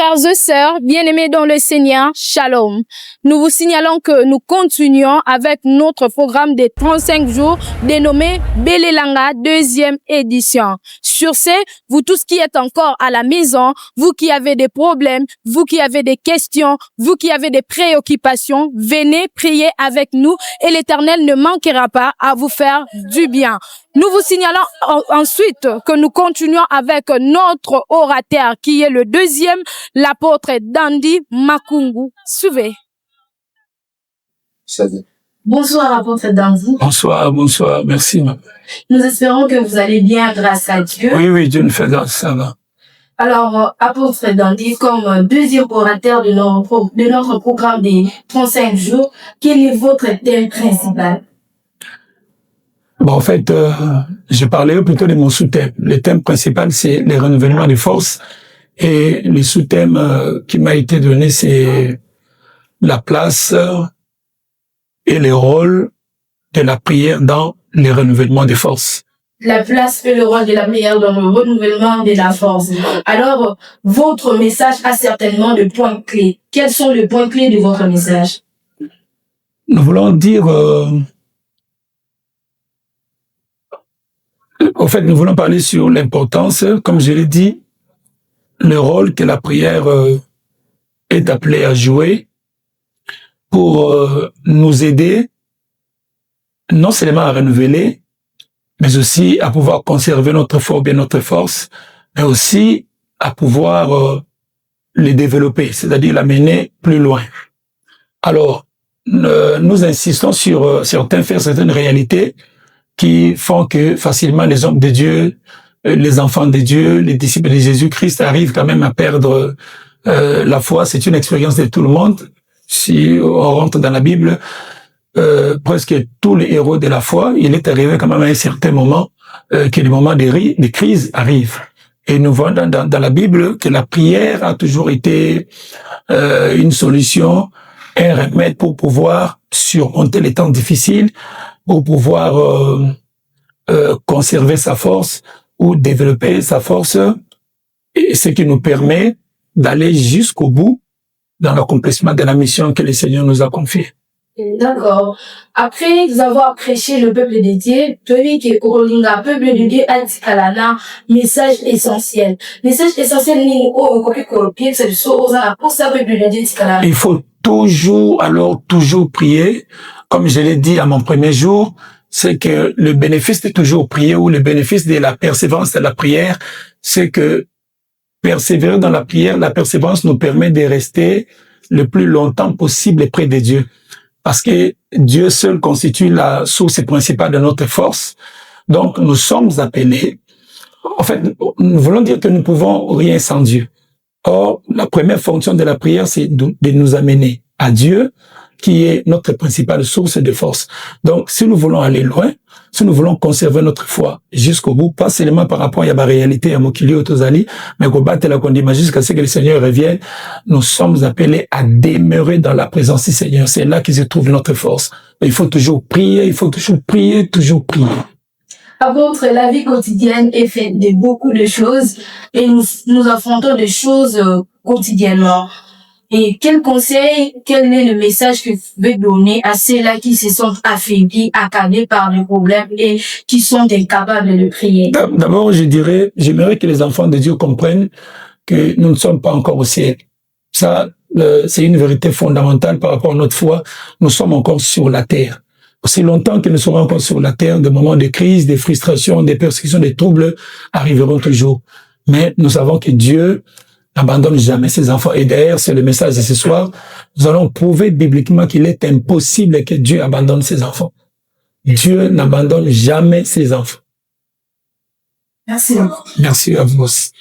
Frères et sœurs, bien-aimés dans le Seigneur, Shalom. Nous vous signalons que nous continuons avec notre programme de 35 jours dénommé Belelanga, deuxième édition. Sur ce, vous tous qui êtes encore à la maison, vous qui avez des problèmes, vous qui avez des questions, vous qui avez des préoccupations, venez prier avec nous et l'Éternel ne manquera pas à vous faire du bien. Nous vous signalons ensuite que nous continuons avec notre orateur qui est le deuxième, l'apôtre Dandy Makungu. Suivez. Bonsoir, apôtre Dandy. Bonsoir, merci. Nous espérons que vous allez bien grâce à Dieu. Oui, Dieu nous fait grâce, ça va. Alors, apôtre Dandy, comme deuxième orateur de notre programme des 35 jours, quel est votre thème principal? Bon, en fait, je parlais plutôt de mon sous-thème. Le thème principal, c'est les renouvellements des forces. Et le sous-thème qui m'a été donné, c'est la place et le rôle de la prière dans les renouvellements des forces. La place et le rôle de la prière dans le renouvellement de la force. Alors, votre message a certainement des points clés. Quels sont les points clés de votre message? Nous voulons dire... En fait, nous voulons parler sur l'importance, comme je l'ai dit, le rôle que la prière est appelée à jouer pour nous aider non seulement à renouveler, mais aussi à pouvoir conserver notre foi, bien notre force, mais aussi à pouvoir les développer, c'est-à-dire l'amener plus loin. Alors, nous insistons sur certains faits, certaines réalités qui font que facilement les hommes de Dieu, les enfants de Dieu, les disciples de Jésus-Christ arrivent quand même à perdre la foi. C'est une expérience de tout le monde. Si on rentre dans la Bible, presque tous les héros de la foi, il est arrivé quand même à un certain moment que les moments de crise arrivent. Et nous voyons dans la Bible que la prière a toujours été une solution, un remède pour pouvoir surmonter les temps difficiles, pour pouvoir conserver sa force ou développer sa force, et ce qui nous permet d'aller jusqu'au bout dans l'accomplissement de la mission que le Seigneur nous a confiée. D'accord. Après avoir prêché le peuple de Dieu, le peuple de Dieu a dit à la message essentiel. Message essentiel, il faut toujours prier. Comme je l'ai dit à mon premier jour, c'est que le bénéfice de toujours prier ou le bénéfice de la persévérance de la prière, c'est que persévérer dans la prière, la persévérance nous permet de rester le plus longtemps possible près de Dieu. Parce que Dieu seul constitue la source principale de notre force. Donc, nous sommes appelés. En fait, nous voulons dire que nous ne pouvons rien sans Dieu. Or, la première fonction de la prière, c'est de nous amener à Dieu, qui est notre principale source de force. Donc, si nous voulons aller loin, si nous voulons conserver notre foi jusqu'au bout, pas seulement par rapport à la réalité, à Mokili Otozali, mais qu'on batte la condamnation jusqu'à ce que le Seigneur revienne, nous sommes appelés à demeurer dans la présence du Seigneur. C'est là que se trouve notre force. Il faut toujours prier, toujours prier. Apôtre, la vie quotidienne est faite de beaucoup de choses et nous affrontons des choses quotidiennement. Et quel est le message que vous pouvez donner à ceux-là qui se sont affaiblis, accablés par des problèmes et qui sont incapables de prier? D'abord, j'aimerais que les enfants de Dieu comprennent que nous ne sommes pas encore au ciel. Ça, c'est une vérité fondamentale par rapport à notre foi. Nous sommes encore sur la terre. Aussi longtemps que nous serons encore sur la terre, des moments de crise, des frustrations, des persécutions, des troubles arriveront toujours. Mais nous savons que Dieu n'abandonne jamais ses enfants. Et d'ailleurs, c'est le message de ce soir. Nous allons prouver bibliquement qu'il est impossible que Dieu abandonne ses enfants. Dieu n'abandonne jamais ses enfants. Merci beaucoup. Merci à vous aussi.